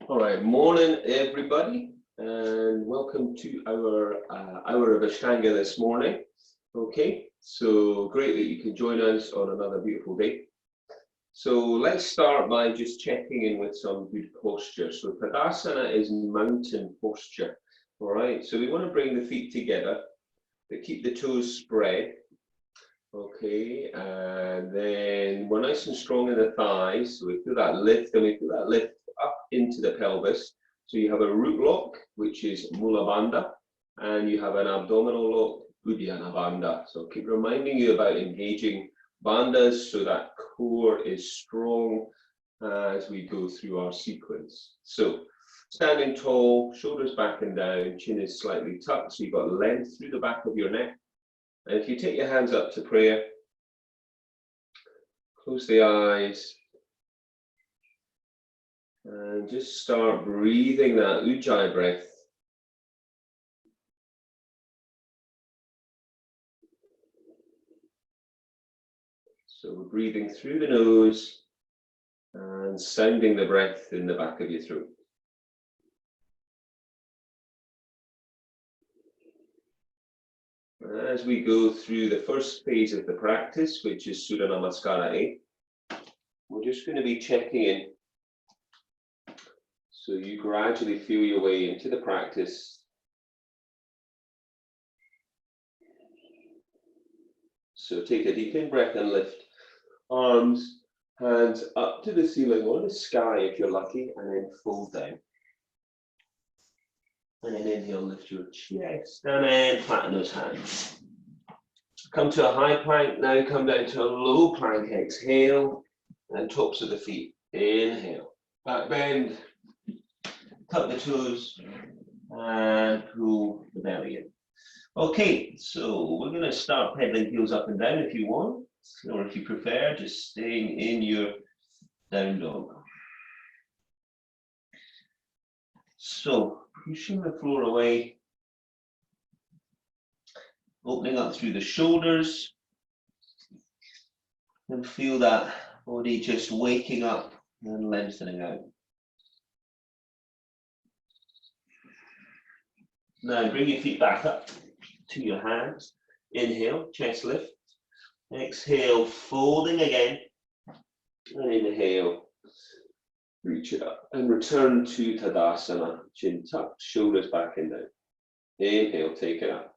All right, morning everybody, and welcome to our hour of Ashtanga this morning. Okay, so great that you can join us on another beautiful day. So let's start by just checking in with some good posture. So Tadasana is mountain posture. All right, so we want to bring the feet together, but keep the toes spread. Okay, and then we're nice and strong in the thighs. So we feel that lift, and we feel that lift up into the pelvis. So you have a root lock, which is Mula Bandha, and you have an abdominal lock, Uddiyana Bandha. So keep reminding you about engaging bandhas so that core is strong as we go through our sequence. So standing tall, shoulders back and down, chin is slightly tucked, so you've got length through the back of your neck. And if you take your hands up to prayer, close the eyes, and just start breathing that Ujjayi breath. So we're breathing through the nose and sounding the breath in the back of your throat. As we go through the first phase of the practice, which is Surya Namaskara A, we're just going to be checking in. So you gradually feel your way into the practice. So take a deep in breath and lift arms, hands up to the ceiling or the sky if you're lucky, and then fold down. And then inhale, lift your chest, and then flatten those hands. Come to a high plank, now come down to a low plank, exhale, and tops of the feet, inhale. Back bend, tuck the toes, and pull the belly in. Okay, so we're going to start pedaling heels up and down if you want, or if you prefer, just staying in your down dog. So, pushing the floor away, opening up through the shoulders, and feel that body just waking up and lengthening out. Now bring your feet back up to your hands. Inhale, chest lift. Exhale, folding again. And inhale, reach it up. And return to Tadasana, chin tucked, shoulders back and down. Inhale, take it up.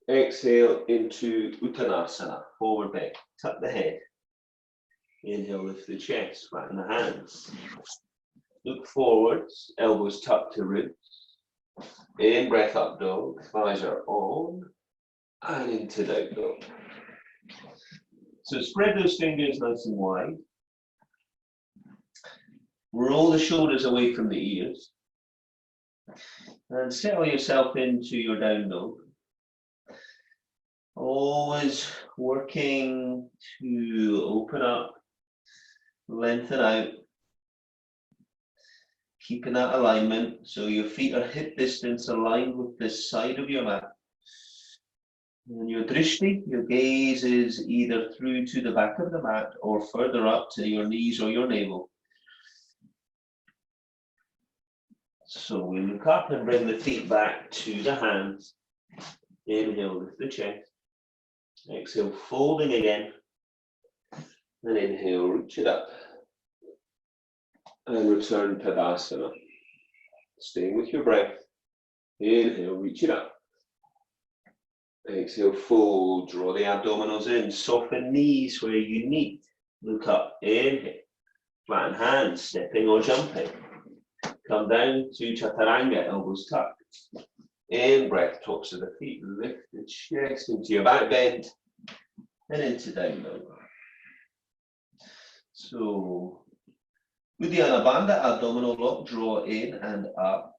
Exhale into Uttanasana, forward bend, tuck the head. Inhale, lift the chest, flatten the hands. Look forwards, elbows tucked to ribs. In, breath up dog, thighs are on, and into down dog. So spread those fingers nice and wide. Roll the shoulders away from the ears. And settle yourself into your down dog. Always working to open up, lengthen out, keeping that alignment so your feet are hip distance aligned with the side of your mat. And your drishti, your gaze is either through to the back of the mat or further up to your knees or your navel. So we look up and bring the feet back to the hands. Inhale, lift the chest. Exhale, folding again. And inhale, reach it up. And return to Tadasana. Staying with your breath. Inhale, reach it up. Exhale, fold, draw the abdominals in, soften knees where you need. Look up, inhale. Flatten hands, stepping or jumping. Come down to Chaturanga, elbows tucked. In, breath, tops of the feet, lift the chest into your back bend. And into down dog. So, Uddiyana Bandha, abdominal lock, draw in and up.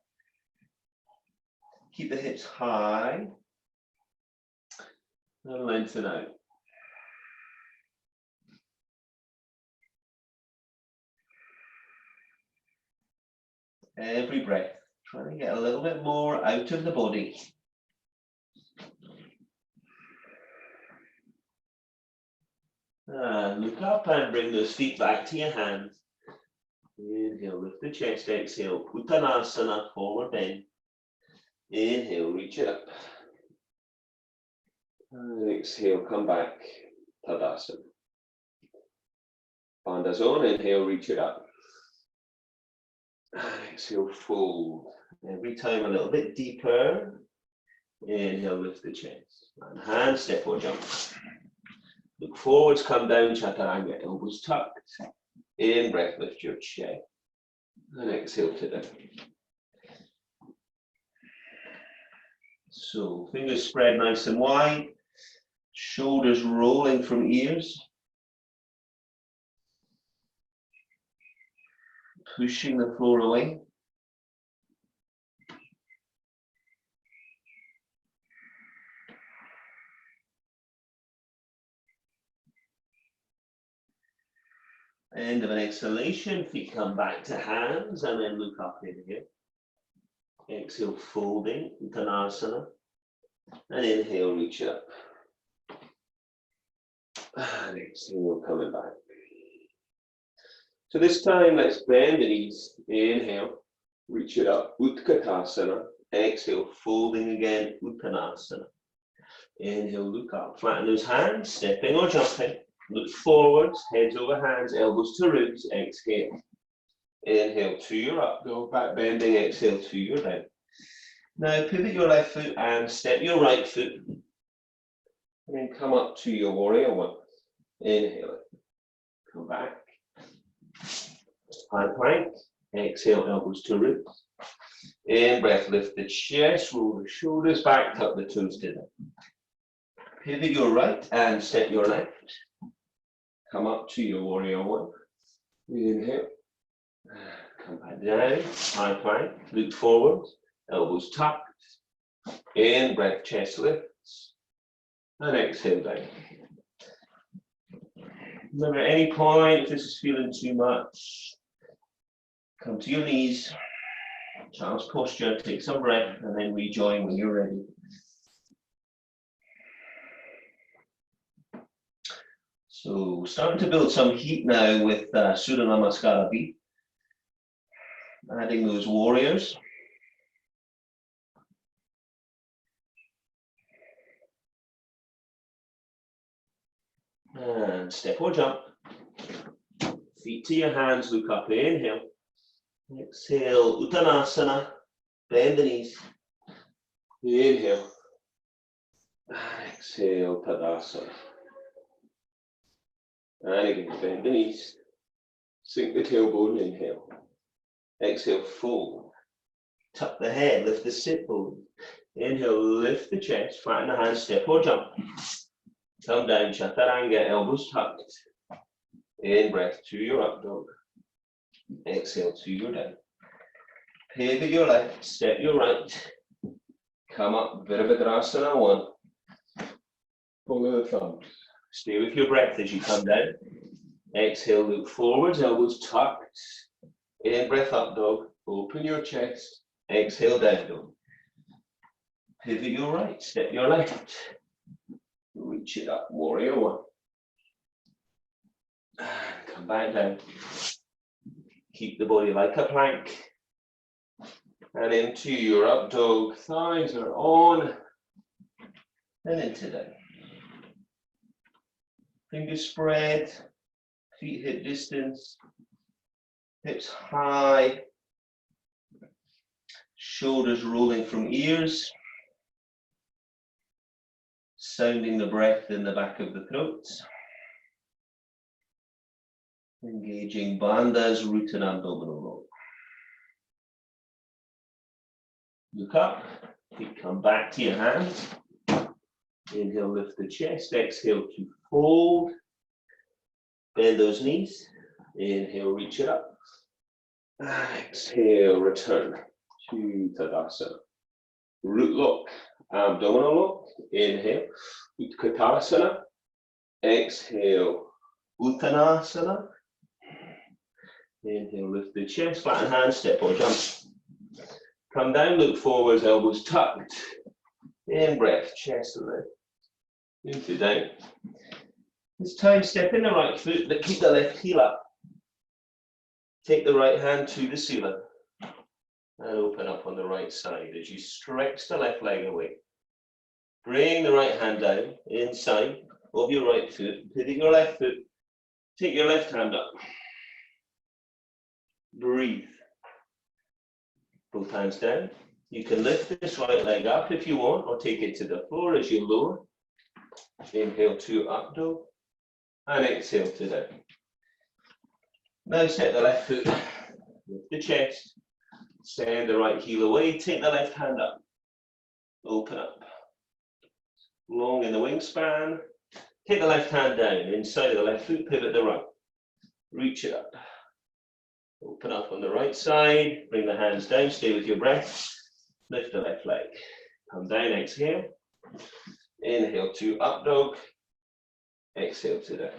Keep the hips high. And lengthen out. Every breath, trying to get a little bit more out of the body. And look up and bring those feet back to your hands. Inhale, lift the chest, exhale, Uttanasana, forward bend. Inhale, reach it up. And exhale, come back, Tadasana. Bandha zone, inhale, reach it up. And exhale, fold. Every time a little bit deeper. Inhale, lift the chest. And hand step or jump. Look forwards, come down, Chaturanga, elbows tucked. In breath, lift your chest. And exhale to down. So, fingers spread nice and wide. Shoulders rolling from ears. Pushing the floor away. End of an exhalation, feet come back to hands and then look up in here. Exhale, folding, Uttanasana. And inhale, reach up. And exhale, coming back. So this time, let's bend the knees. Inhale, reach it up, Utkatasana. Exhale, folding again, Uttanasana. Inhale, look up, flatten those hands, stepping or jumping. Look forwards, heads over hands, elbows to ribs, exhale. Inhale to your up, go back bending, exhale to your down. Now pivot your left foot and step your right foot. And then come up to your warrior one. Inhale it. Come back. High plank. Exhale, elbows to ribs. In breath, lift the chest, roll the shoulders back, tuck the toes to them. Pivot your right and step your left. Come up to your warrior one. Inhale. Come back down. High plank. Look forward. Elbows tucked. In breath, chest lifts. And exhale down. Remember, at any point, if this is feeling too much, come to your knees. Child's posture. Take some breath and then rejoin when you're ready. So starting to build some heat now with Surya Namaskara beat. Adding those warriors. And step or jump. Feet to your hands, look up, inhale. Exhale, Uttanasana. Bend the knees. Inhale. And exhale, Tadasana. And again, bend the knees. Sink the tailbone, inhale. Exhale, fold. Tuck the head, lift the sit bone. Inhale, lift the chest, flatten the hands, step or jump. Come down, Chaturanga, elbows tucked. In breath to your up dog. Exhale to your down. Pivot your left, step your right. Come up, Virabhadrasana one. Follow the thumbs. Stay with your breath as you come down. Exhale, look forwards, elbows tucked. In breath up dog. Open your chest. Exhale down dog. Pivot your right, step your left. Reach it up, warrior one. And come back down. Keep the body like a plank. And into your up dog. Thighs are on. And into down. Fingers spread. Feet hip distance. Hips high. Shoulders rolling from ears. Sounding the breath in the back of the throat. Engaging bandhas, root and abdominal roll. Look up, feet come back to your hands. Inhale, lift the chest. Exhale to fold. Bend those knees. Inhale, reach it up. Exhale, return to Tadasana. Root lock, abdominal lock. Inhale, Utkatasana. Exhale, Uttanasana. Inhale, lift the chest, flatten hands, step or jump. Come down, look forwards, elbows tucked. In breath, chest lift. Into down. This time, step in the right foot, but keep the left heel up. Take the right hand to the ceiling and open up on the right side as you stretch the left leg away. Bring the right hand down inside of your right foot, pivot your left foot, take your left hand up. Breathe. Both hands down. You can lift this right leg up if you want, or take it to the floor as you lower. Inhale to up dog, and exhale to down. Now set the left foot with the chest. Send the right heel away, take the left hand up. Open up. Long in the wingspan. Take the left hand down, inside of the left foot, pivot the right. Reach it up. Open up on the right side, bring the hands down, stay with your breath. Lift the left leg. Come down, exhale. Inhale to up dog. Exhale to down.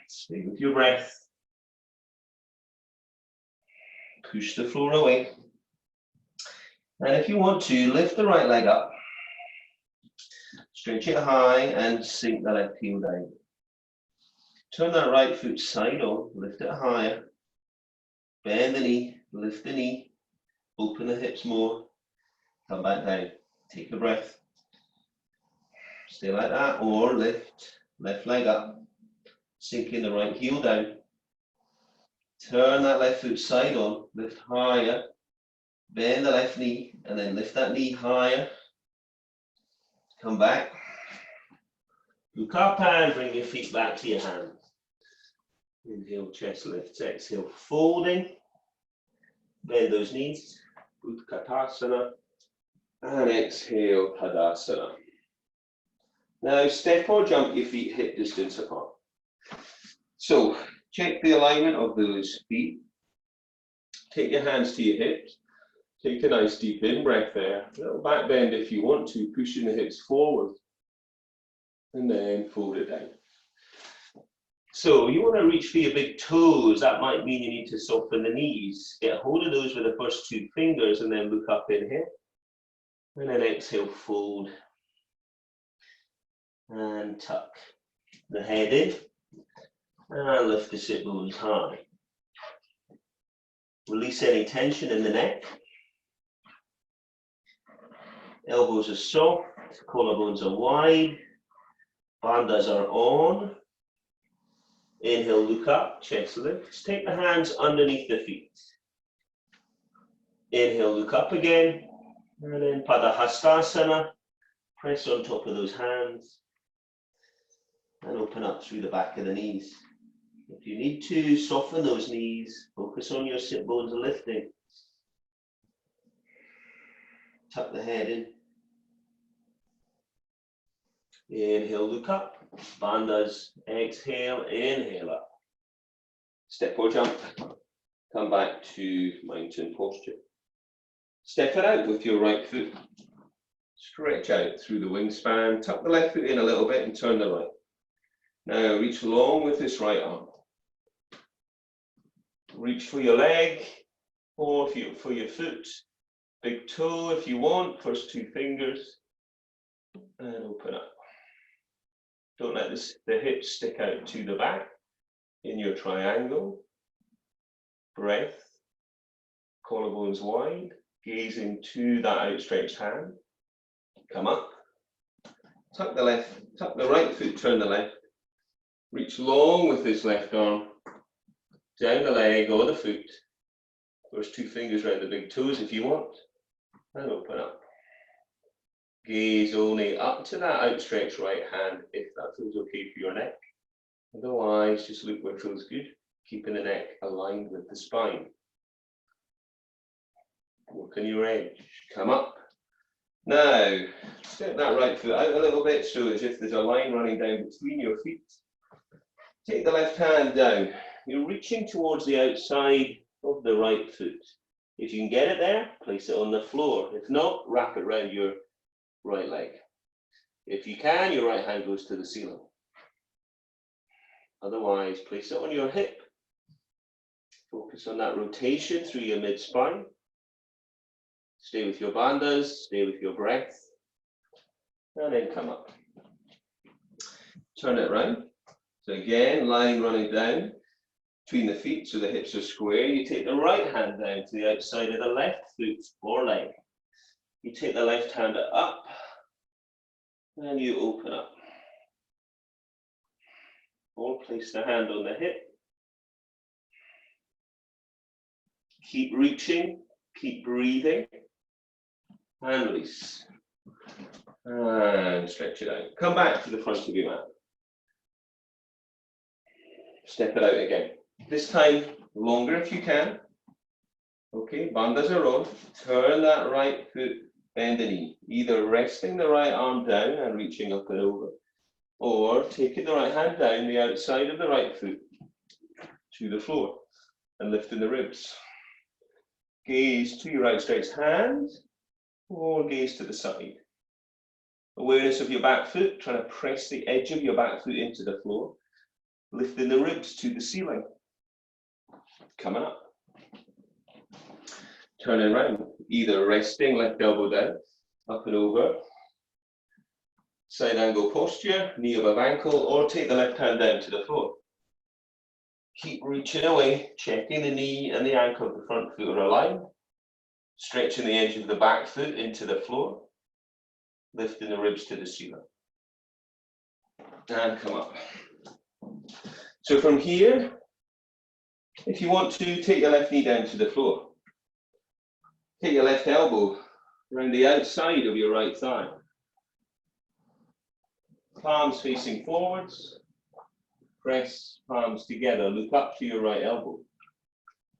Stay with your breath. Push the floor away. And if you want to, lift the right leg up. Stretch it high and sink the left heel down. Turn that right foot side on, lift it higher. Bend the knee, lift the knee, open the hips more. Come back down. Take a breath. Stay like that, or lift left leg up. Sinking the right heel down. Turn that left foot side on, lift higher. Bend the left knee, and then lift that knee higher. Come back. Look up and bring your feet back to your hands. Inhale, chest lifts, exhale, folding. Bend those knees. Utkatasana. And exhale, Tadasana. Now step or jump your feet hip distance apart. So check the alignment of those feet. Take your hands to your hips. Take a nice deep in-breath there. A little back bend if you want to, pushing the hips forward. And then fold it down. So you want to reach for your big toes. That might mean you need to soften the knees. Get a hold of those with the first two fingers and then look up in here. And then exhale, fold. And tuck the head in. And lift the sit bones high. Release any tension in the neck. Elbows are soft, collarbones are wide. Bandhas are on. Inhale, look up, chest lifts. Take the hands underneath the feet. Inhale, look up again. And then Padahastasana. Press on top of those hands. And open up through the back of the knees. If you need to, soften those knees. Focus on your sit bones lifting. Tuck the head in. Inhale, look up. Bandhas, exhale, inhale up. Step or jump. Come back to mountain posture. Step it out with your right foot. Stretch out through the wingspan. Tuck the left foot in a little bit and turn the right. Now reach long with this right arm. Reach for your leg or for your foot. Big toe if you want, first two fingers. And open up. Don't let the hips stick out to the back in your triangle. Breath, collarbones wide, gazing to that outstretched hand. Come up. Tuck the right foot, turn the left. Reach long with this left arm. Down the leg or the foot. First two fingers around the big toes if you want. And open up. Gaze only up to that outstretched right hand if that feels okay for your neck. Otherwise, just look where it feels good, keeping the neck aligned with the spine. Work on your edge. Come up. Now, step that right foot out a little bit so as if there's a line running down between your feet. Take the left hand down. You're reaching towards the outside of the right foot. If you can get it there, place it on the floor. If not, wrap it around your right leg. If you can, your right hand goes to the ceiling. Otherwise, place it on your hip. Focus on that rotation through your mid-spine. Stay with your bandhas, stay with your breath. And then come up. Turn it round. So again, line running down between the feet so the hips are square. You take the right hand down to the outside of the left foot or leg. You take the left hand up and you open up. Or place the hand on the hip. Keep reaching, keep breathing, and release. And stretch it out. Come back to the front of your mat. Step it out again. This time, longer if you can. Okay, bandhas are on. Turn that right foot, bend the knee. Either resting the right arm down and reaching up and over, or taking the right hand down the outside of the right foot to the floor and lifting the ribs. Gaze to your outstretched hand, or gaze to the side. Awareness of your back foot, trying to press the edge of your back foot into the floor, lifting the ribs to the ceiling. Coming up. Turning around, either resting, left elbow down, up and over. Side angle posture, knee above ankle, or take the left hand down to the floor. Keep reaching away, checking the knee and the ankle of the front foot are aligned. Stretching the edge of the back foot into the floor. Lifting the ribs to the ceiling. And come up. So from here, if you want to, take your left knee down to the floor. Take your left elbow around the outside of your right thigh. Palms facing forwards. Press palms together. Look up to your right elbow.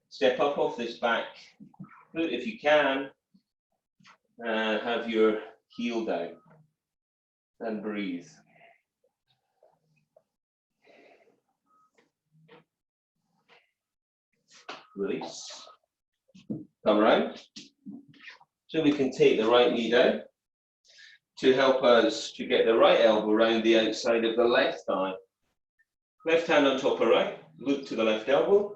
Step up off this back foot if you can. And have your heel down. And breathe. Release. Come around. So we can take the right knee down to help us to get the right elbow around the outside of the left thigh. Left hand on top of right, look to the left elbow,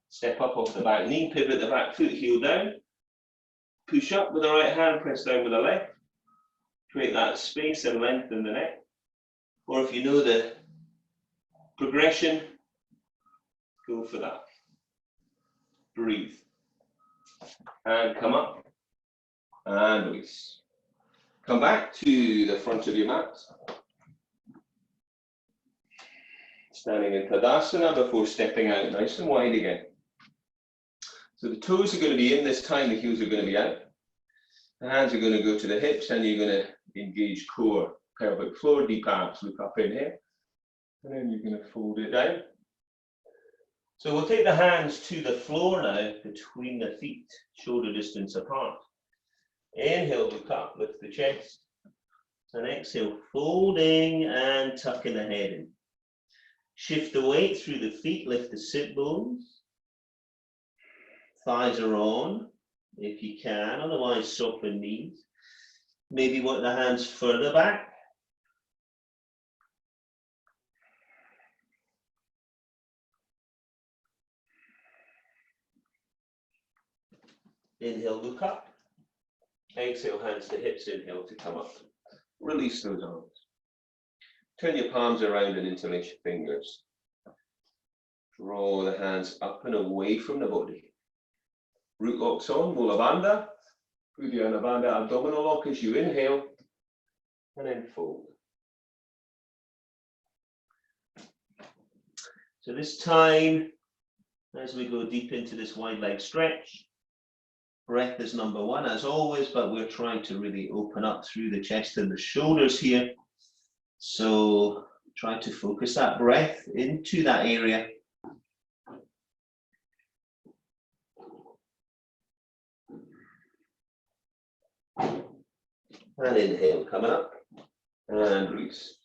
step up off the back knee, pivot the back foot, heel down, push up with the right hand, press down with the left, create that space and lengthen the neck. Or if you know the progression, go for that. Breathe. And come up. And release. Come back to the front of your mat. Standing in Tadasana before stepping out nice and wide again. So the toes are going to be in this time, the heels are going to be out. The hands are going to go to the hips and you're going to engage core, pelvic floor, deep abs. Look up in here. And then you're going to fold it down. So we'll take the hands to the floor now, between the feet, shoulder distance apart. Inhale, look up, lift the chest. And exhale, folding and tucking the head in. Shift the weight through the feet, lift the sit bones. Thighs are on, if you can, otherwise soften knees. Maybe want the hands further back. Inhale, look up. Exhale, hands to hips, inhale to come up. Release those arms. Turn your palms around and interlace your fingers. Draw the hands up and away from the body. Root locks on, Mula Bandha. Uddiyana Bandha, abdominal lock as you inhale. And then fold. So this time, as we go deep into this wide leg stretch, breath is number one as always, but we're trying to really open up through the chest and the shoulders here. So try to focus that breath into that area. And inhale, coming up, and release.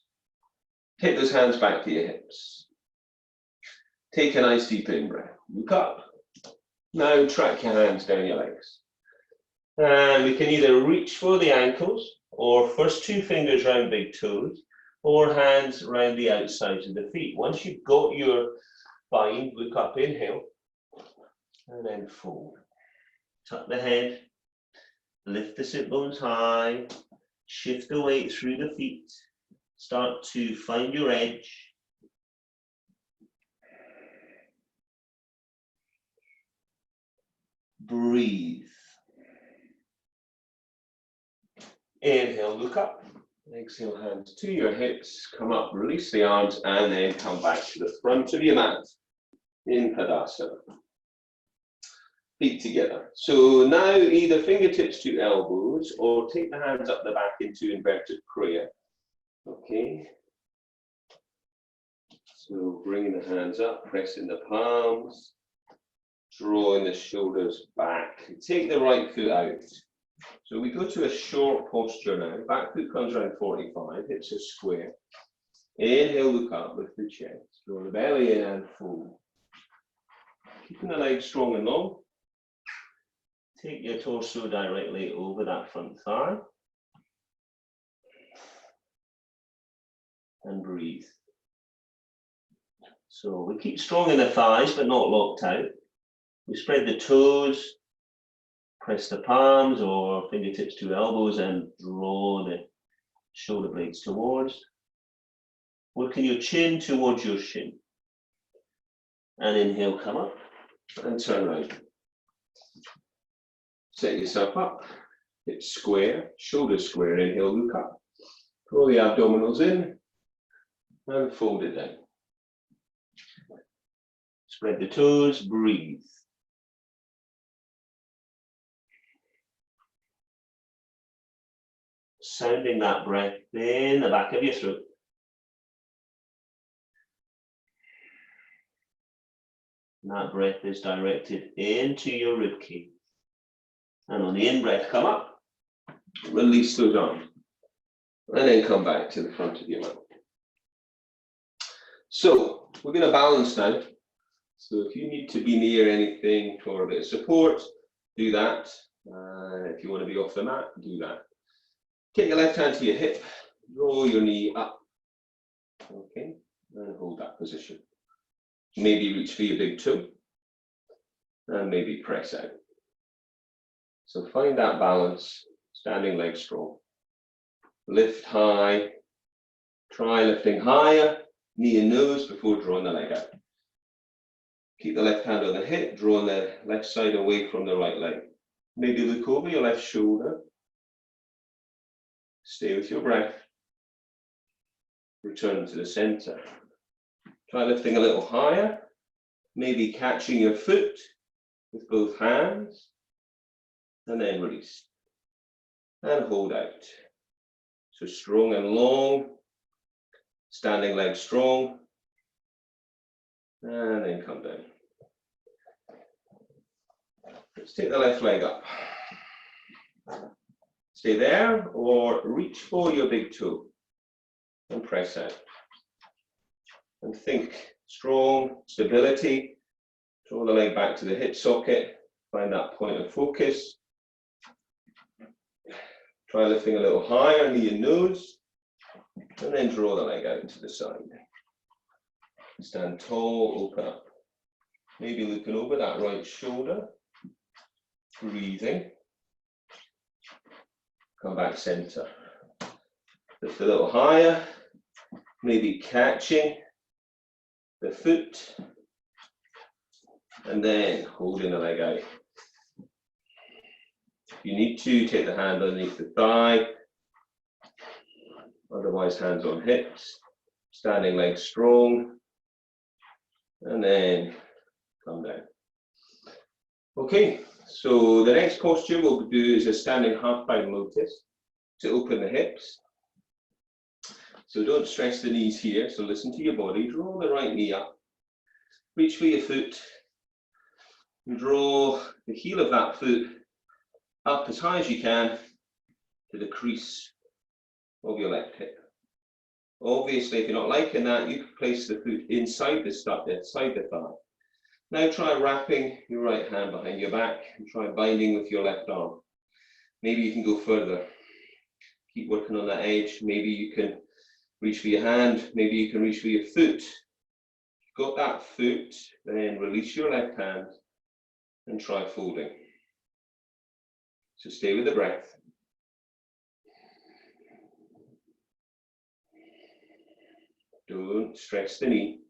Take those hands back to your hips. Take a nice deep in breath. Look up. Now track your hands down your legs. And we can either reach for the ankles, or first two fingers round big toes, or hands round the outsides of the feet. Once you've got your bind, look up, inhale, and then fold. Tuck the head, lift the sit bones high, shift the weight through the feet, start to find your edge. breathe. Inhale, look up. Exhale, hands to your hips, come up, release the arms, and then come back to the front of your mat in Tadasana. Feet together. So now either fingertips to elbows or take the hands up the back into inverted prayer. Okay. So bringing the hands up, pressing the palms, drawing the shoulders back. Take the right foot out. So we go to a short posture now. Back foot comes around 45, hips are square. Inhale, look up with the chest. Draw the belly in and fold. Keeping the legs strong and long. Take your torso directly over that front thigh. And breathe. So we keep strong in the thighs, but not locked out. We spread the toes, press the palms or fingertips to elbows and draw the shoulder blades towards. Working your chin towards your shin. And inhale, come up and turn around. Set yourself up, hips square, shoulders square. Inhale, look up. Pull the abdominals in and fold it down. Spread the toes, breathe. Sounding that breath in the back of your throat. And that breath is directed into your ribcage. And on the in-breath, come up, release those arms, and then come back to the front of your mat. So we're going to balance now. So if you need to be near anything for a bit of support, do that. If you want to be off the mat, do that. Take your left hand to your hip, draw your knee up, okay, and hold that position. Maybe reach for your big toe, and maybe press out. So find that balance, standing legs strong. Lift high, try lifting higher, knee and nose before drawing the leg out. Keep the left hand on the hip, drawing the left side away from the right leg. Maybe look over your left shoulder. Stay with your breath. Return to the center. Try lifting a little higher, maybe catching your foot with both hands, and then release. And hold out. So strong and long, standing legs strong, and then come down. Let's take the left leg up. Stay there or reach for your big toe and press out. And think strong, stability. Draw the leg back to the hip socket. Find that point of focus. Try lifting a little higher, knee and nose. And then draw the leg out to the side. Stand tall, open up. Maybe looking over that right shoulder. Breathing. Come back center. Lift a little higher. Maybe catching the foot. And then holding the leg out. If you need to, take the hand underneath the thigh. Otherwise, hands on hips. Standing legs strong. And then come down. Okay, so the next posture we'll do is a standing half-bound lotus to open the hips. So don't stress the knees here, so listen to your body. Draw the right knee up. Reach for your foot. And draw the heel of that foot up as high as you can to the crease of your left hip. Obviously, if you're not liking that, you can place the foot inside the stud, inside the thigh. Now try wrapping your right hand behind your back and try binding with your left arm. Maybe you can go further. Keep working on that edge. Maybe you can reach for your hand. Maybe you can reach for your foot. Got that foot, then release your left hand and try folding. So stay with the breath. Don't stress the knee.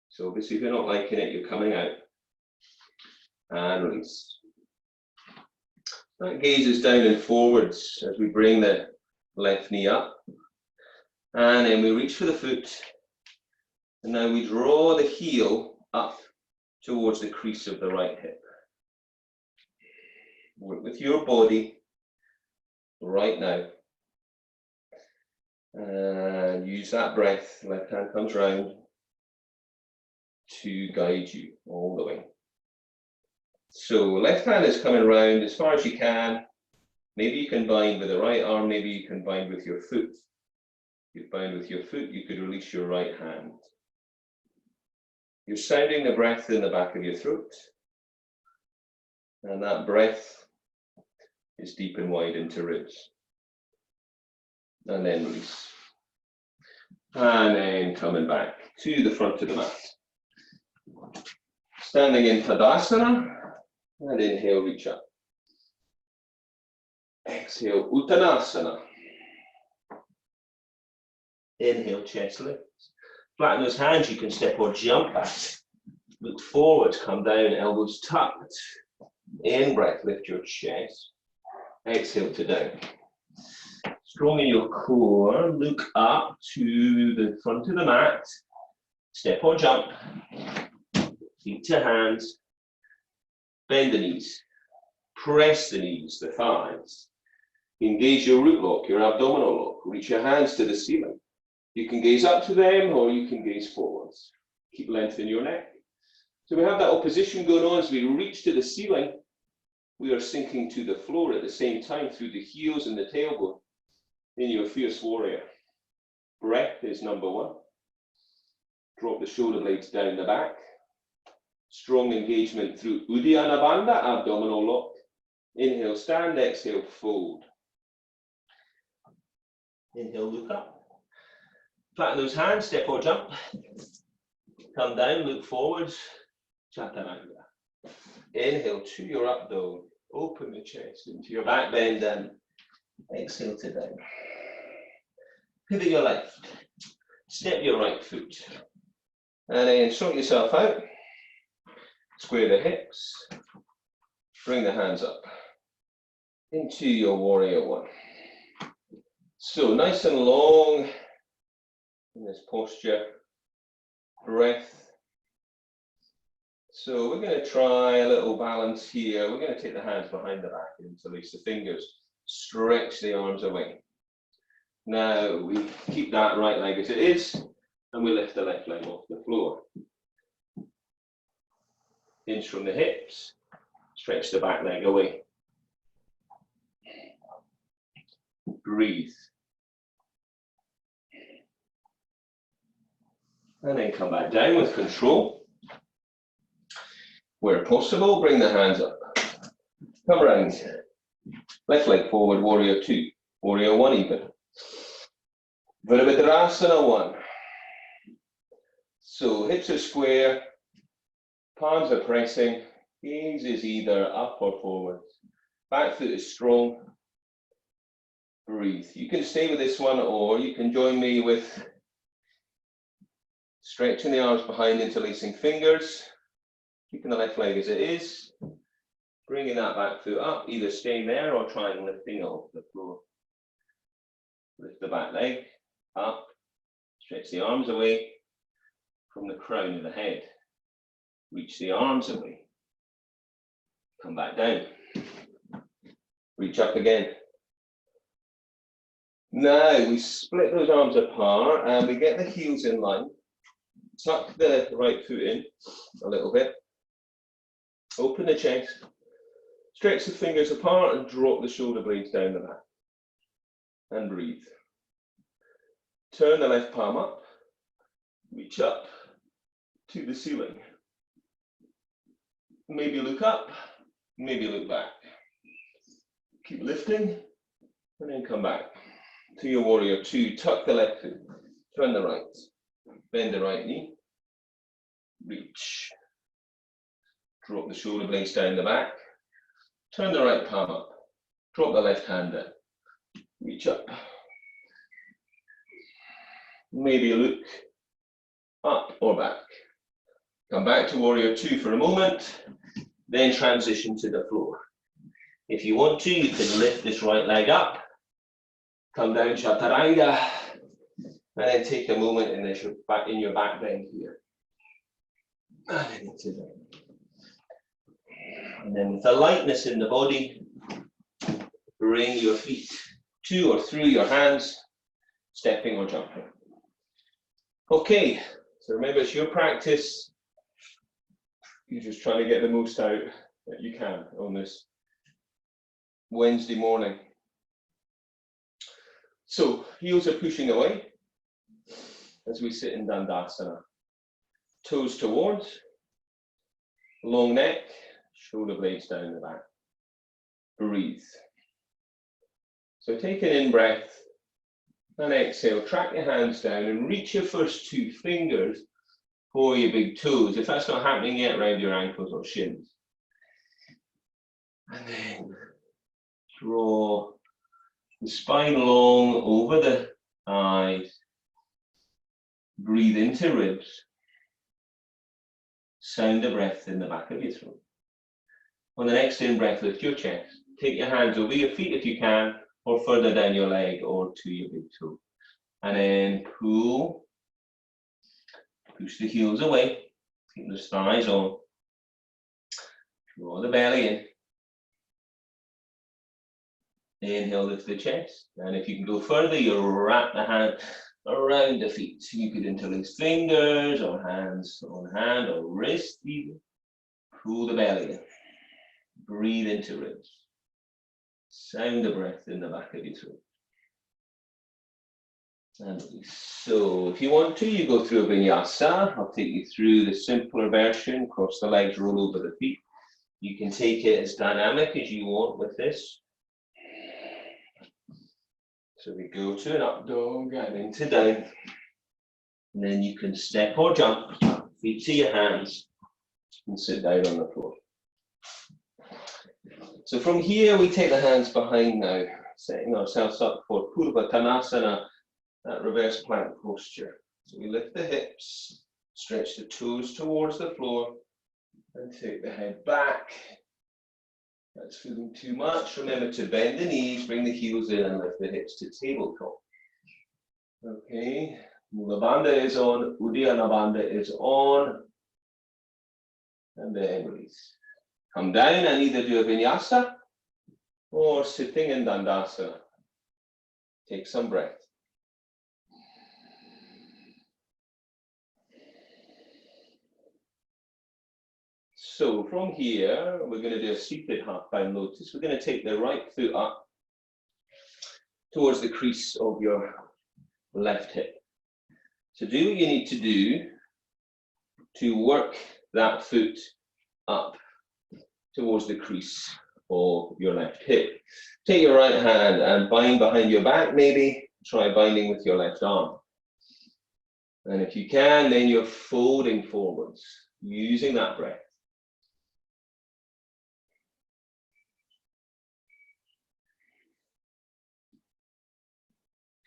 So obviously if you're not liking it, you're coming out. And release. That gaze is down and forwards as we bring the left knee up. And then we reach for the foot. And now we draw the heel up towards the crease of the right hip. Work with your body right now. And use that breath, left hand comes round, to guide you all the way. So left hand is coming round as far as you can. Maybe you can bind with the right arm, maybe you can bind with your foot. If you bind with your foot, you could release your right hand. You're sounding the breath in the back of your throat. And that breath is deep and wide into ribs. And then release. And then coming back to the front of the mat. Standing in Tadasana. And inhale, reach up. Exhale, Uttanasana. Inhale, chest lifts. Flatten those hands, you can step or jump back. Look forward, come down, elbows tucked. In breath, lift your chest. Exhale to down. Strong in your core, look up to the front of the mat. Step or jump. Feet to hands. Bend the knees. Press the knees, the thighs. Engage your root lock, your abdominal lock. Reach your hands to the ceiling. You can gaze up to them or you can gaze forwards. Keep length in your neck. So we have that opposition going on as we reach to the ceiling. We are sinking to the floor at the same time through the heels and the tailbone in your fierce warrior. Breath is number one. Drop the shoulder blades down the back. Strong engagement through Uddiyana Bandha, abdominal lock. Inhale, stand, exhale, fold. Inhale, look up. Flatten those hands, step or jump. Come down, look forwards. Chaturanga. Inhale to your up dog. Open the chest into your back bend and exhale to down. Pivot your left. Step your right foot. And then sort yourself out. Square the hips. Bring the hands up into your warrior one. So nice and long in this posture. Breath. So we're going to try a little balance here. We're going to take the hands behind the back and interlace the fingers. Stretch the arms away. Now we keep that right leg as it is, and we lift the left leg off the floor. Hinge from the hips. Stretch the back leg away. Breathe. And then come back down with control. Where possible, bring the hands up. Come around. Left leg forward, warrior two. Warrior one even. Virabhadrasana one. So hips are square. Palms are pressing. Gaze is either up or forward. Back foot is strong. Breathe. You can stay with this one or you can join me with stretching the arms behind, interlacing fingers. Keeping the left leg as it is. Bringing that back foot up, either staying there or trying lifting it off the floor. Lift the back leg up. Stretch the arms away from the crown of the head. Reach the arms away. Come back down. Reach up again. Now we split those arms apart and we get the heels in line. Tuck the right foot in a little bit. Open the chest. Stretch the fingers apart and drop the shoulder blades down the back. And breathe. Turn the left palm up. Reach up to the ceiling. Maybe look up, maybe look back. Keep lifting, and then come back to your warrior two. Tuck the left foot, turn the right, bend the right knee, reach. Drop the shoulder blades down the back, turn the right palm up, drop the left hand down, reach up. Maybe look up or back. Come back to warrior two for a moment, then transition to the floor. If you want to, you can lift this right leg up, come down chaturanga, and then take a moment in your back bend here. And then with a lightness in the body, bring your feet to or through your hands, stepping or jumping. Okay, so remember it's your practice. You're just trying to get the most out that you can on this Wednesday morning. So heels are pushing away as we sit in Dandasana. Toes towards, long neck, shoulder blades down the back. Breathe. So take an in-breath and exhale. Track your hands down and reach your first two fingers for your big toes. If that's not happening yet, round your ankles or shins. And then draw the spine long over the eyes. Breathe into ribs. Sound the breath in the back of your throat. On the next in-breath, lift your chest. Take your hands over your feet if you can, or further down your leg or to your big toe. And then pull. Push the heels away. Keep the thighs on. Draw the belly in. Inhale, lift the chest. And if you can go further, you'll wrap the hand around the feet. So you could interlace fingers or hands on hand or wrist even. Pull the belly in. Breathe into ribs. Sound the breath in the back of your throat. And release. So if you want to, you go through a vinyasa. I'll take you through the simpler version. Cross the legs, roll over the feet. You can take it as dynamic as you want with this. So we go to an up dog and into down. And then you can step or jump, feet to your hands, and sit down on the floor. So from here, we take the hands behind now, setting ourselves up for Purva Konasana, that reverse plank posture. So we lift the hips, stretch the toes towards the floor, and take the head back. That's feeling too much. Remember to bend the knees, bring the heels in, and lift the hips to tabletop. Okay, Mula Bandha is on, Uddiyana Bandha is on, and then release. Come down and either do a vinyasa or sitting in Dandasana. Take some breath. So from here, we're going to do a seated half-bound lotus. We're going to take the right foot up towards the crease of your left hip. So do what you need to do to work that foot up towards the crease of your left hip. Take your right hand and bind behind your back, maybe. Try binding with your left arm. And if you can, then you're folding forwards, using that breath.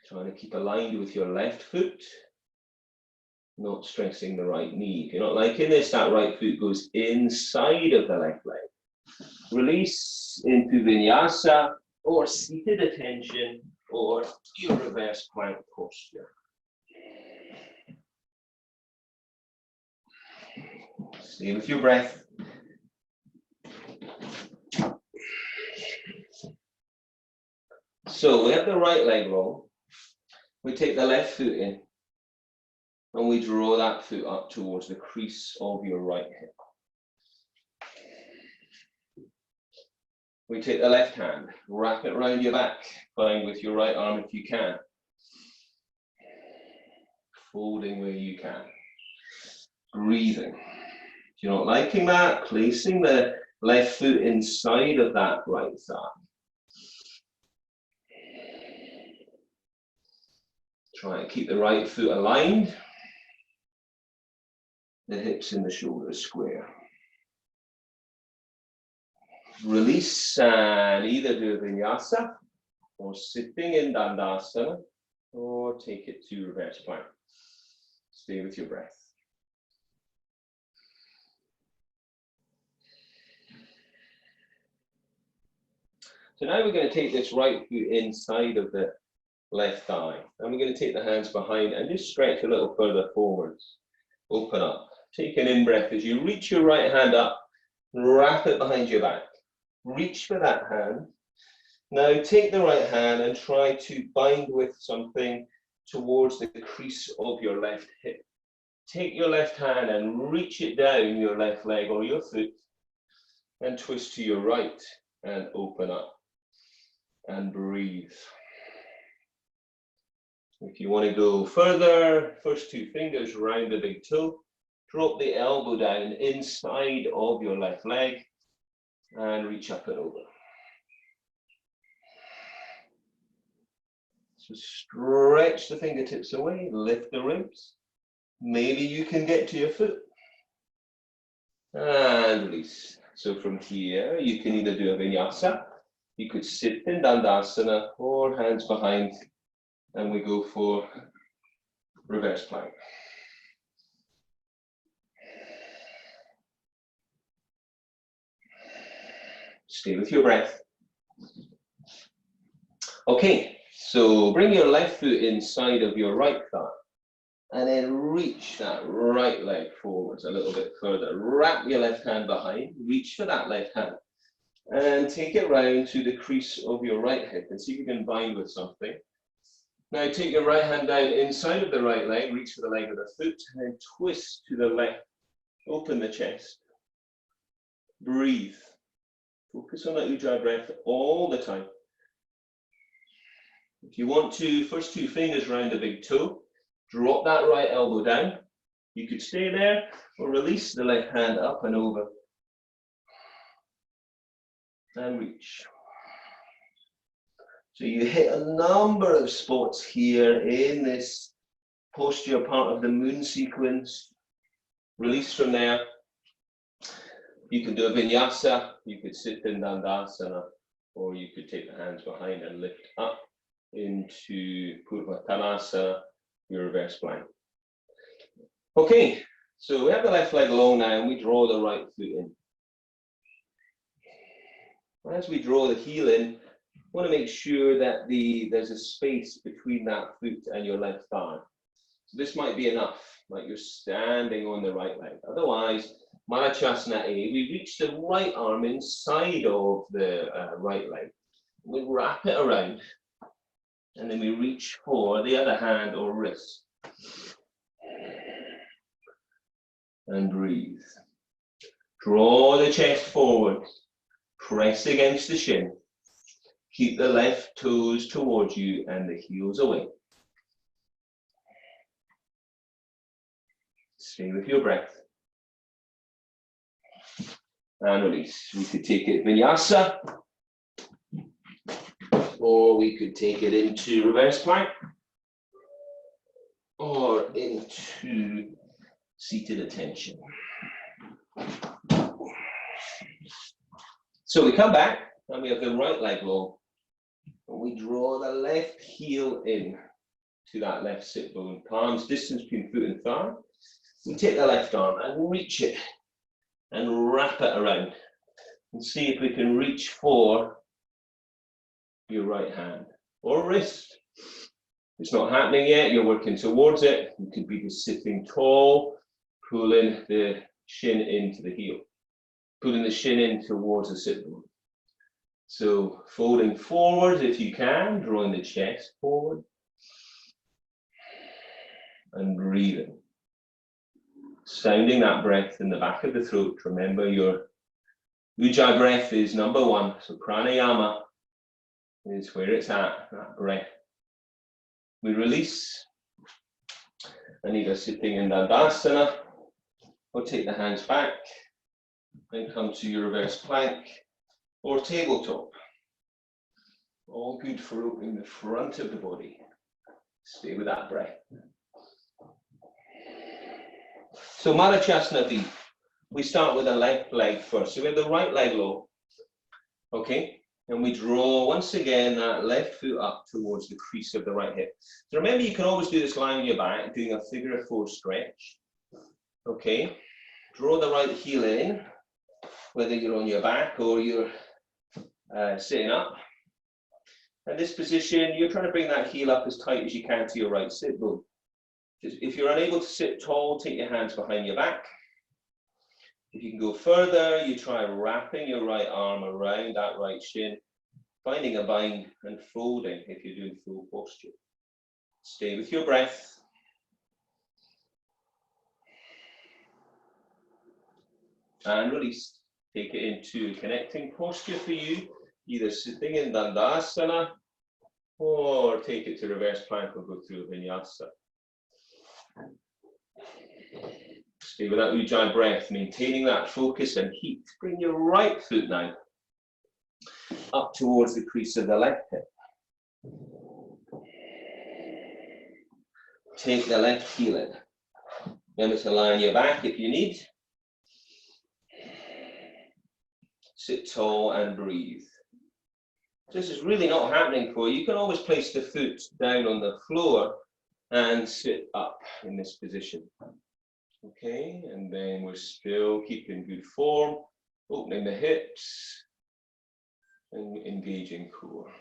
Trying to keep aligned with your left foot, not stressing the right knee. If you're not liking this, that right foot goes inside of the left leg. Release into vinyasa or seated attention or your reverse plank posture. Stay with your breath. So we have the right leg long. We take the left foot in and we draw that foot up towards the crease of your right hip. We take the left hand, wrap it around your back, bind with your right arm if you can. Folding where you can. Breathing. If you're not liking that, placing the left foot inside of that right thigh. Try and keep the right foot aligned. The hips and the shoulders square. Release and either do a vinyasa or sitting in Dandasana or take it to reverse plank. Stay with your breath. So now we're going to take this right foot inside of the left thigh. And we're going to take the hands behind and just stretch a little further forwards. Open up. Take an in-breath as you reach your right hand up, wrap it behind your back. Reach for that hand. Now take the right hand and try to bind with something towards the crease of your left hip. Take your left hand and reach it down your left leg or your foot and twist to your right and open up and breathe. If you want to go further, first two fingers round the big toe, drop the elbow down inside of your left leg and reach up and over. So stretch the fingertips away, lift the ribs. Maybe you can get to your foot. And release. So from here, you can either do a vinyasa, you could sit in dandasana or hands behind, and we go for reverse plank. Stay with your breath. Okay, so bring your left foot inside of your right thigh and then reach that right leg forwards a little bit further. Wrap your left hand behind, reach for that left hand and take it round to the crease of your right hip and see if you can bind with something. Now take your right hand down inside of the right leg, reach for the leg of the foot and then twist to the left. Open the chest. Breathe. Focus on that ujjayi breath all the time. If you want to, first two fingers round the big toe, drop that right elbow down. You could stay there or release the left hand up and over. And reach. So you hit a number of spots here in this posture, part of the moon sequence. Release from there. You can do a vinyasa, you could sit in dandasana, or you could take the hands behind and lift up into purvattanasana, your reverse plank. Okay, so we have the left leg long now and we draw the right foot in. As we draw the heel in, I want to make sure that there's a space between that foot and your left thigh. So this might be enough, like you're standing on the right leg. Otherwise, Marachasana A, we reach the right arm inside of the right leg. We wrap it around, and then we reach for the other hand or wrist. And breathe. Draw the chest forward. Press against the shin. Keep the left toes towards you and the heels away. Stay with your breath. And release. We could take it vinyasa, or we could take it into reverse plank, or into seated attention. So we come back and we have the right leg long. And we draw the left heel in to that left sit bone, palms distance between foot and thigh. We take the left arm and reach it and wrap it around and see if we can reach for your right hand or wrist. It's not happening yet, you're working towards it. You could be just sitting tall, pulling the shin into the heel, pulling the shin in towards the sit bone. So folding forward if you can, drawing the chest forward and breathing. Sounding that breath in the back of the throat. Remember your ujjayi breath is number one. So pranayama is where it's at, that breath. We release and either sitting in dandasana or take the hands back and come to your reverse plank or tabletop. All good for opening the front of the body. Stay with that breath. So Marachasana V, we start with the left leg first. So we have the right leg low, okay? And we draw, once again, that left foot up towards the crease of the right hip. So remember, you can always do this lying on your back, doing a figure of four stretch, okay? Draw the right heel in, whether you're on your back or you're sitting up. In this position, you're trying to bring that heel up as tight as you can to your right sit bone. If you're unable to sit tall, take your hands behind your back. If you can go further, you try wrapping your right arm around that right shin, finding a bind and folding if you're doing full posture. Stay with your breath. And release. Take it into a connecting posture for you, either sitting in Dandasana or take it to reverse plank or go through Vinyasa. Stay with that Ujjayi breath, maintaining that focus and heat. Bring your right foot now up towards the crease of the left hip. Take the left heel in. Remember to lie on your back if you need. Sit tall and breathe. This is really not happening for you. You can always place the foot down on the floor and sit up in this position. Okay, and then we're still keeping good form, opening the hips and engaging core.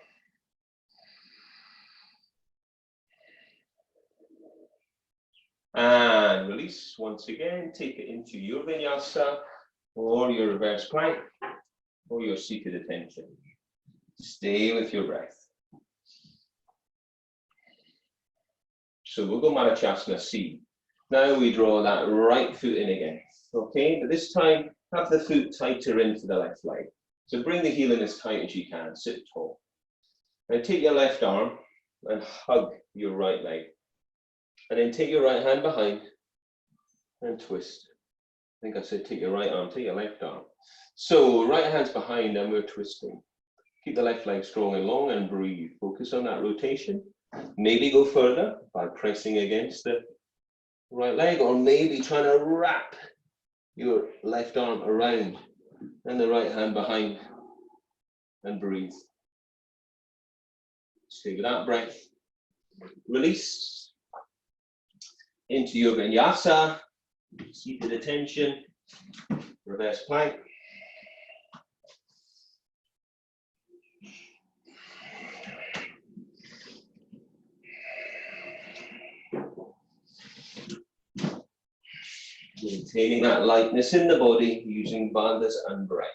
And release once again. Take it into your vinyasa or your reverse plank or your seated attention. Stay with your breath. So we'll go Marachasana C. Now we draw that right foot in again. Okay, but this time have the foot tighter into the left leg. So bring the heel in as tight as you can. Sit tall. Now take your left arm and hug your right leg. And then take your right hand behind and twist. I think I said take your right arm, take your left arm. So right hand's behind and we're twisting. Keep the left leg strong and long and breathe. Focus on that rotation. Maybe go further by pressing against the right leg, or maybe trying to wrap your left arm around and the right hand behind and breathe. Stay with that breath. Release into your vinyasa, seated attention, reverse plank. Maintaining that lightness in the body using bandhas and breath.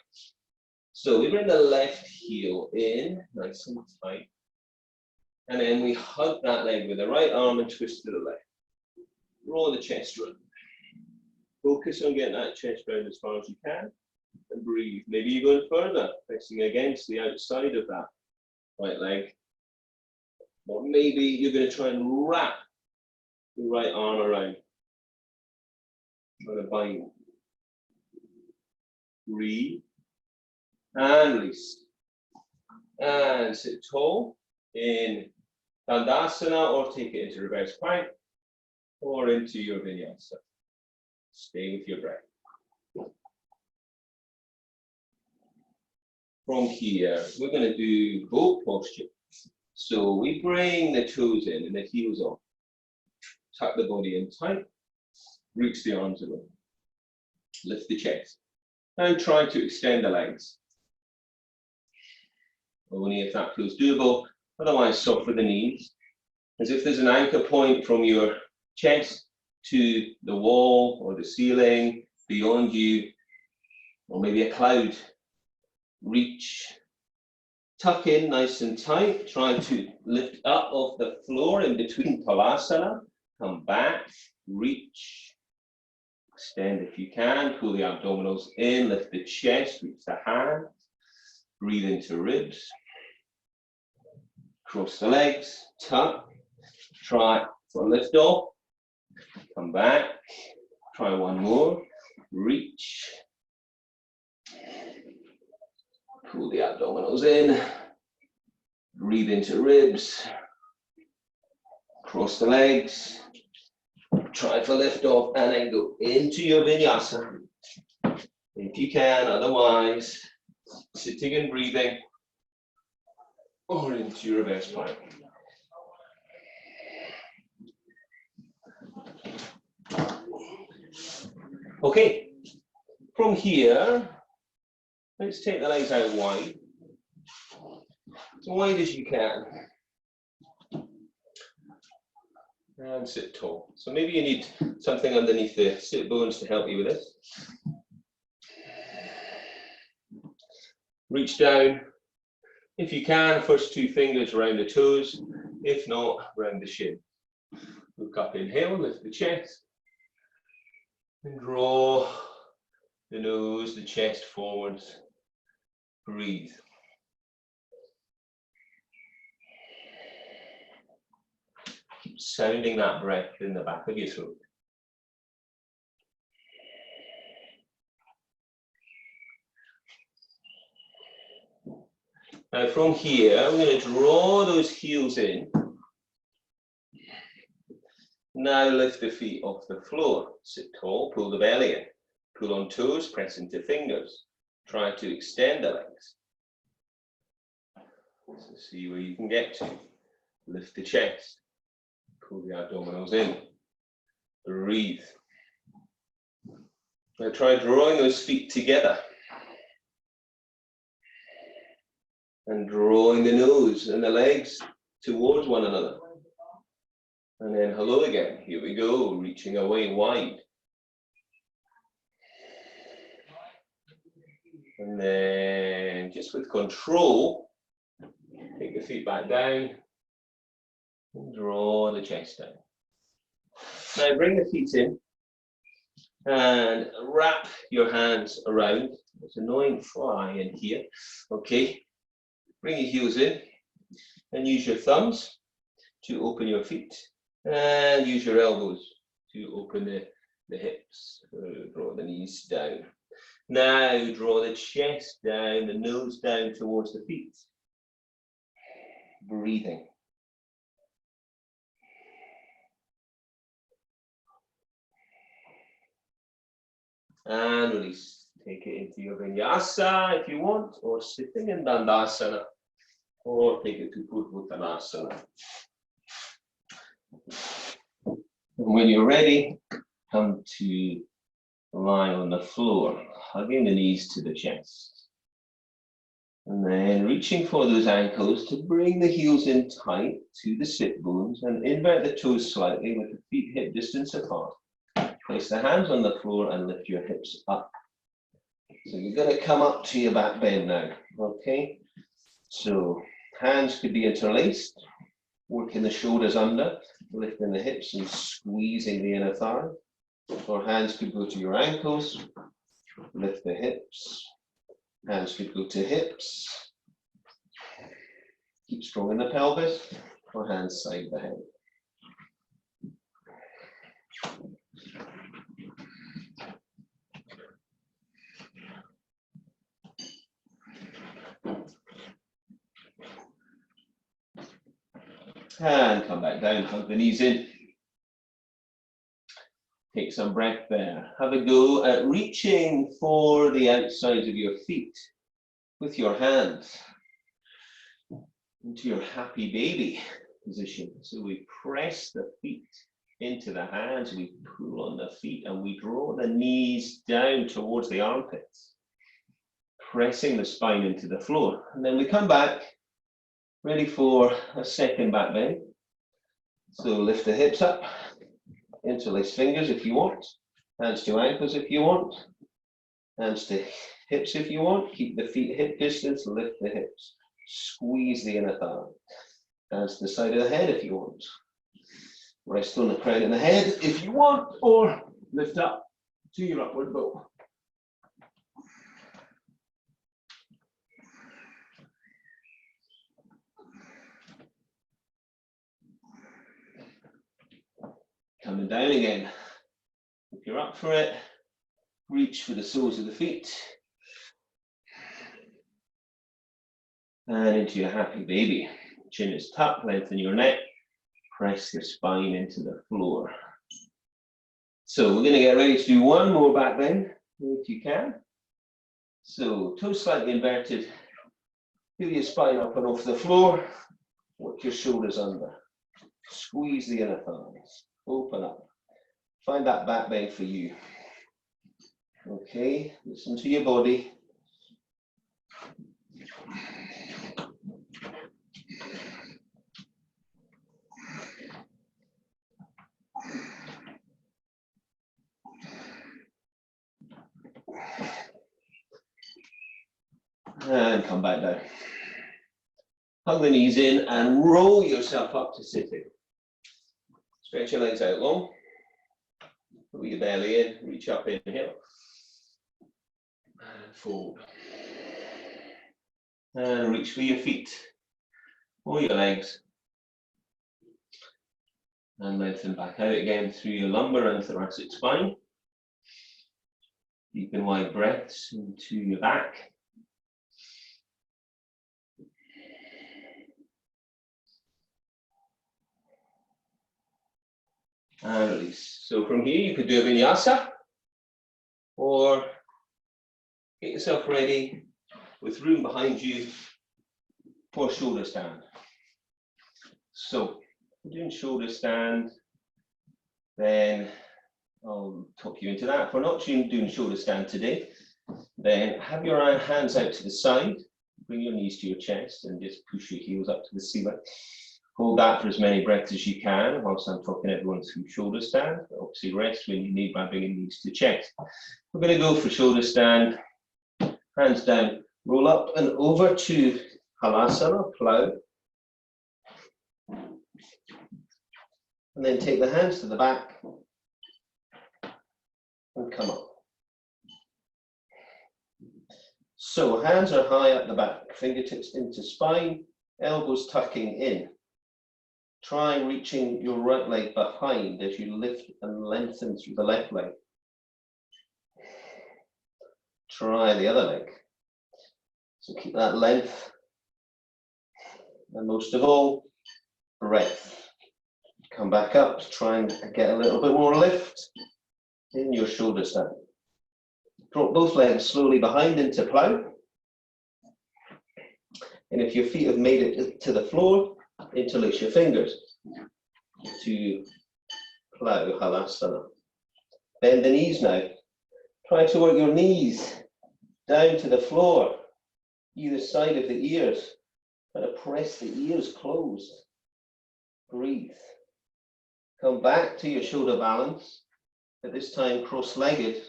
So we bring the left heel in, nice and tight. And then we hug that leg with the right arm and twist to the left. Roll the chest round. Focus on getting that chest round as far as you can. And breathe. Maybe you're going further, pressing against the outside of that right leg. Or maybe you're going to try and wrap the right arm around. Try to bind. Breathe. And release. And sit tall in Dandasana or take it into reverse plank or into your vinyasa. Stay with your breath. From here, we're going to do boat posture. So we bring the toes in and the heels off. Tuck the body in tight. Reach the arms away. Lift the chest. Now try to extend the legs. Only if that feels doable. Otherwise, soften the knees. As if there's an anchor point from your chest to the wall or the ceiling beyond you, or maybe a cloud. Reach. Tuck in nice and tight. Try to lift up off the floor in between Palasana. Come back. Reach. Extend if you can, pull the abdominals in, lift the chest, reach the hands, breathe into ribs, cross the legs, tuck, try for lift off, come back, try one more, reach, pull the abdominals in, breathe into ribs, cross the legs, try for lift off and then go into your vinyasa. If you can, otherwise, sitting and breathing or into your reverse plank. Okay, from here, let's take the legs out wide. as wide as you can. And sit tall. So maybe you need something underneath the sit bones to help you with this. Reach down. If you can, first two fingers around the toes. If not, around the shin. Look up, inhale, lift the chest. And draw the nose, the chest forwards. Breathe. Keep sounding that breath in the back of your throat. Now from here, I'm going to draw those heels in. Now lift the feet off the floor. Sit tall, pull the belly in. Pull on toes, press into fingers. Try to extend the legs. So see where you can get to. Lift the chest. Pull the abdominals in. Breathe. Now try drawing those feet together. And drawing the nose and the legs towards one another. And then hello again. Here we go, reaching away wide. And then just with control, take the feet back down and draw the chest down. Now bring the feet in and wrap your hands around. There's an annoying fly in here. Okay, bring your heels in and use your thumbs to open your feet and use your elbows to open the hips. Draw the knees down. Now draw the chest down, the nose down towards the feet. Breathing. And release. Take it into your vinyasa if you want, or sitting in dandasana, or take it to purvottanasana. And when you're ready, come to lie on the floor, hugging the knees to the chest. And then reaching for those ankles to bring the heels in tight to the sit bones and invert the toes slightly with the feet hip distance apart. Place the hands on the floor and lift your hips up. So you're going to come up to your back bend now, okay? So hands could be interlaced, working the shoulders under, lifting the hips and squeezing the inner thigh. Or hands could go to your ankles, lift the hips. Hands could go to hips. Keep strong in the pelvis, or hands side the head. And come back down, hug the knees in. Take some breath there. Have a go at reaching for the outsides of your feet with your hands into your happy baby position. So we press the feet into the hands, we pull on the feet, and we draw the knees down towards the armpits, pressing the spine into the floor. And then we come back, ready for a second back bend. So lift the hips up. Interlace fingers if you want, hands to ankles if you want, hands to hips if you want. Keep the feet hip distance, lift the hips, squeeze the inner thigh. Hands to the side of the head if you want. Rest on the crown of the head if you want, or lift up to your upward bow. Coming down again. If you're up for it, reach for the soles of the feet. And into your happy baby. Chin is tucked, lengthen your neck. Press your spine into the floor. So we're going to get ready to do one more back bend, if you can. So toes slightly inverted. Feel your spine up and off the floor. Work your shoulders under. Squeeze the inner thighs. Open up. Find that back bend for you. Okay, listen to your body. And come back down. Hug the knees in and roll yourself up to sitting. Stretch your legs out long. Put your belly in, reach up, inhale. And fold. And reach for your feet or your legs. And lengthen back out again through your lumbar and thoracic spine. Deep and wide breaths into your back. And release. So from here you could do a vinyasa or get yourself ready with room behind you for shoulder stand. So if you're doing shoulder stand, then I'll talk you into that. If we're not doing shoulder stand today, then have your hands out to the side, bring your knees to your chest and just push your heels up to the ceiling. Hold that for as many breaths as you can whilst I'm talking everyone through shoulder stand. Obviously rest when you need by bringing knees to chest. We're going to go for shoulder stand, hands down, roll up and over to halasana, plow. And then take the hands to the back and come up. So hands are high at the back, fingertips into spine, elbows tucking in. Try reaching your right leg behind as you lift and lengthen through the left leg. Try the other leg. So keep that length. And most of all, breath. Come back up to try and get a little bit more lift in your shoulder stand. Drop both legs slowly behind into plow. And if your feet have made it to the floor, interlace your fingers to plow halasana. Bend the knees now. Try to work your knees down to the floor, either side of the ears. Try to press the ears closed. Breathe. Come back to your shoulder balance, at this time cross-legged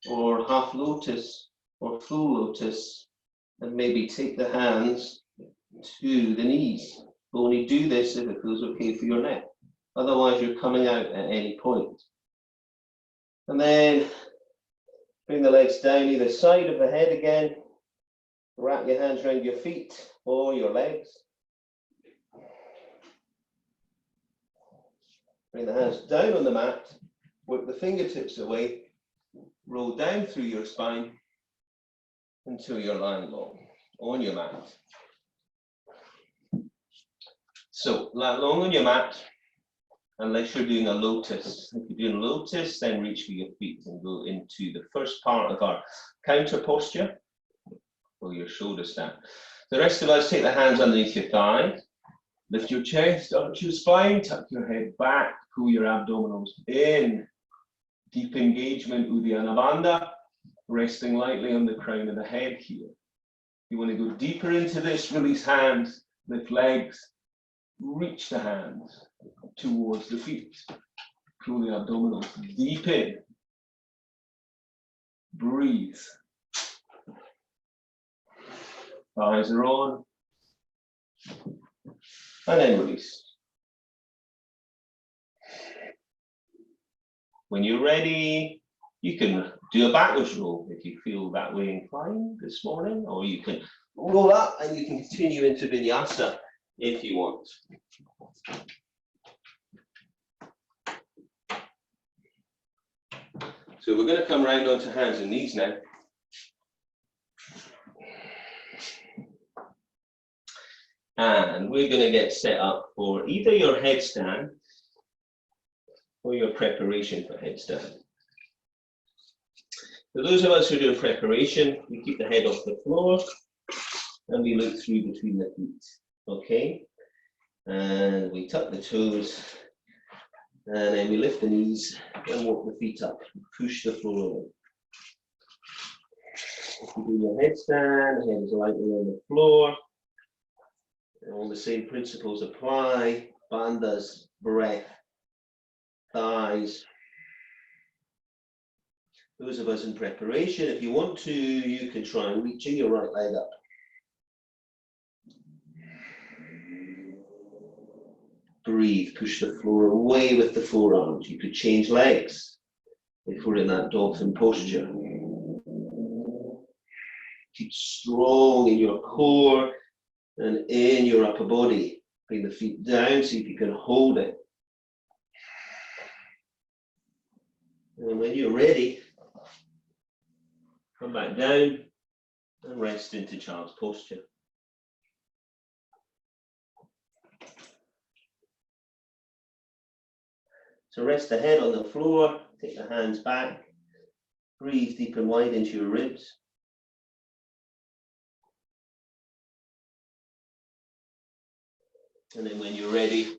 or half lotus or full lotus, and maybe take the hands to the knees. Only do this if it feels okay for your neck. Otherwise, you're coming out at any point. And then bring the legs down either side of the head again. Wrap your hands around your feet or your legs. Bring the hands down on the mat. Work the fingertips away. Roll down through your spine until you're lying long on your mat. So, lie long on your mat, unless you're doing a lotus. If you're doing lotus, then reach for your feet and go into the first part of our counter posture, or your shoulder stand. The rest of us, take the hands underneath your thighs, lift your chest, arch your spine, tuck your head back, pull your abdominals in. Deep engagement, Uddiyana Bandha, resting lightly on the crown of the head here. You want to go deeper into this, release hands, lift legs, reach the hands towards the feet. Pull the abdominals deep in. Breathe. Eyes are on. And then release. When you're ready, you can do a backwards roll if you feel that way inclined this morning, or you can roll up and you can continue into vinyasa if you want. So we're going to come round onto hands and knees now. And we're going to get set up for either your headstand or your preparation for headstand. For those of us who are doing preparation, we keep the head off the floor and we look through between the feet. Okay? And we tuck the toes and then we lift the knees and walk the feet up, push the floor away. If you do your headstand, the head is lightly on the floor. And all the same principles apply. Bandhas, breath, thighs. Those of us in preparation, if you want to, you can try and reaching your right leg up. Breathe, push the floor away with the forearms. You could change legs if we're in that dolphin posture. Keep strong in your core and in your upper body. Bring the feet down, see if you can hold it. And when you're ready, come back down and rest into child's posture. So rest the head on the floor, take the hands back, breathe deep and wide into your ribs. And then when you're ready,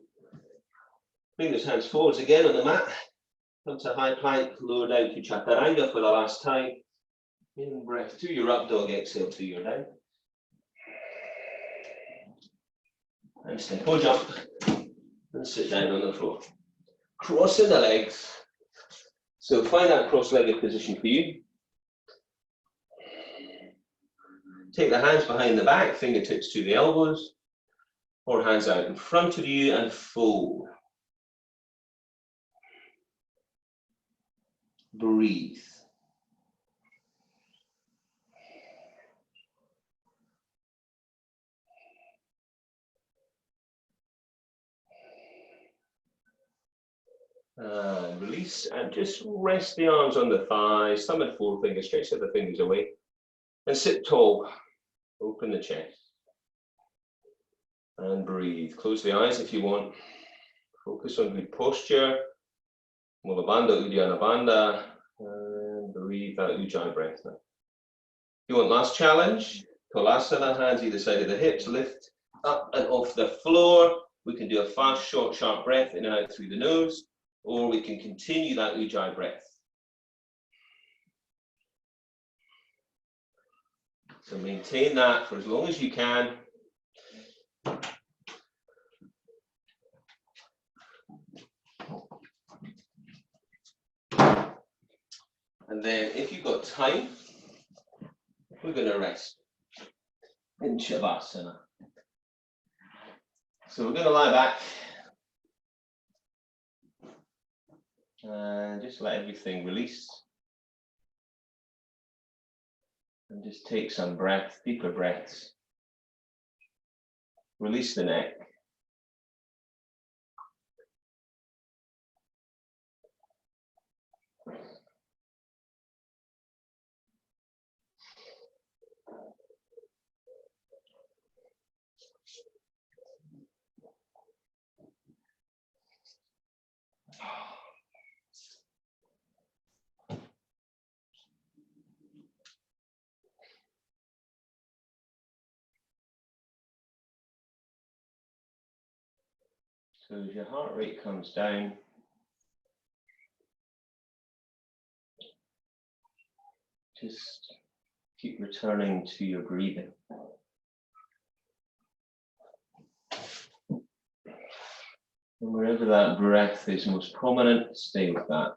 bring those hands forwards again on the mat. Come to high plank, lower down to chaturanga for the last time. In breath to your up dog, exhale to your down. And step or jump and sit down on the floor. Crossing the legs. So find that cross-legged position for you. Take the hands behind the back, fingertips to the elbows, or hands out in front of you and fold. Breathe. And release, and just rest the arms on the thighs, thumb and forefinger, stretch the fingers away, and sit tall. Open the chest. And breathe. Close the eyes if you want. Focus on good posture. Mula Bandha, Uddiyana Bandha. And breathe that Ujjayi breath now. If you want last challenge, Kolasana, hands either side of the hips, lift up and off the floor. We can do a fast, short, sharp breath in and out through the nose, or we can continue that Ujjayi breath. So maintain that for as long as you can. And then if you've got time, we're going to rest in Shavasana. So we're going to lie back and just let everything release. And just take some breath, deeper breaths. Release the neck. So as your heart rate comes down, just keep returning to your breathing. And wherever that breath is most prominent, stay with that.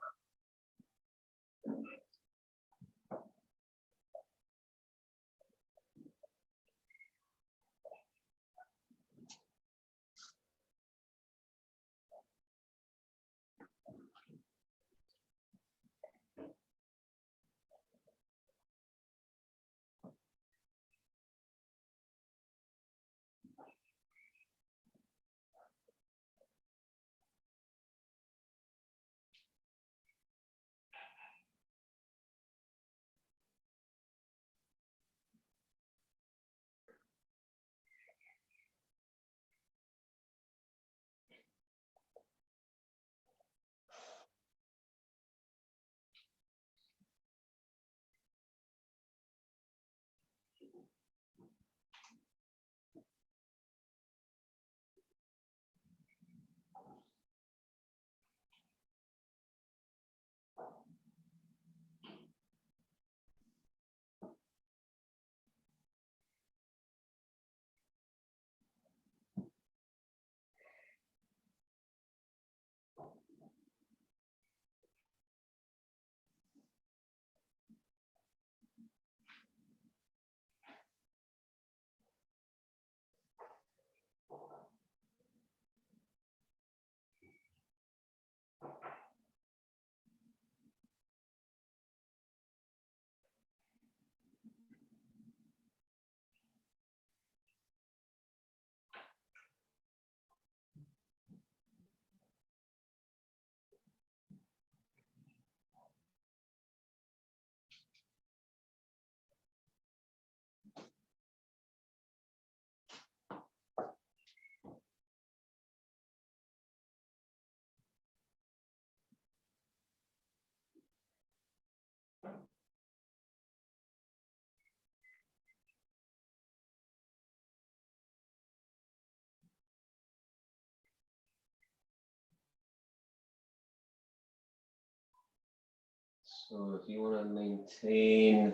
So if you want to maintain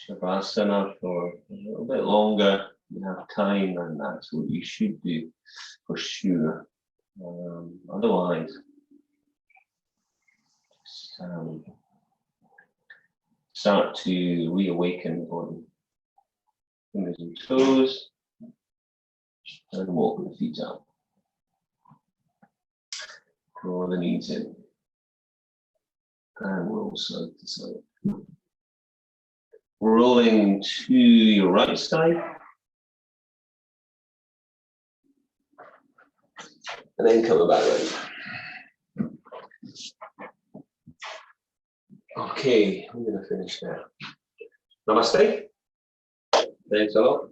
Shavasana for a little bit longer, you have time, and that's what you should do for sure. Otherwise, just, start to reawaken the body. Fingers and toes, and walk the feet up. Draw the knees in, and roll side to side. Rolling to your right side, and then coming back round. Okay, I'm going to finish now. Namaste. Thanks a lot.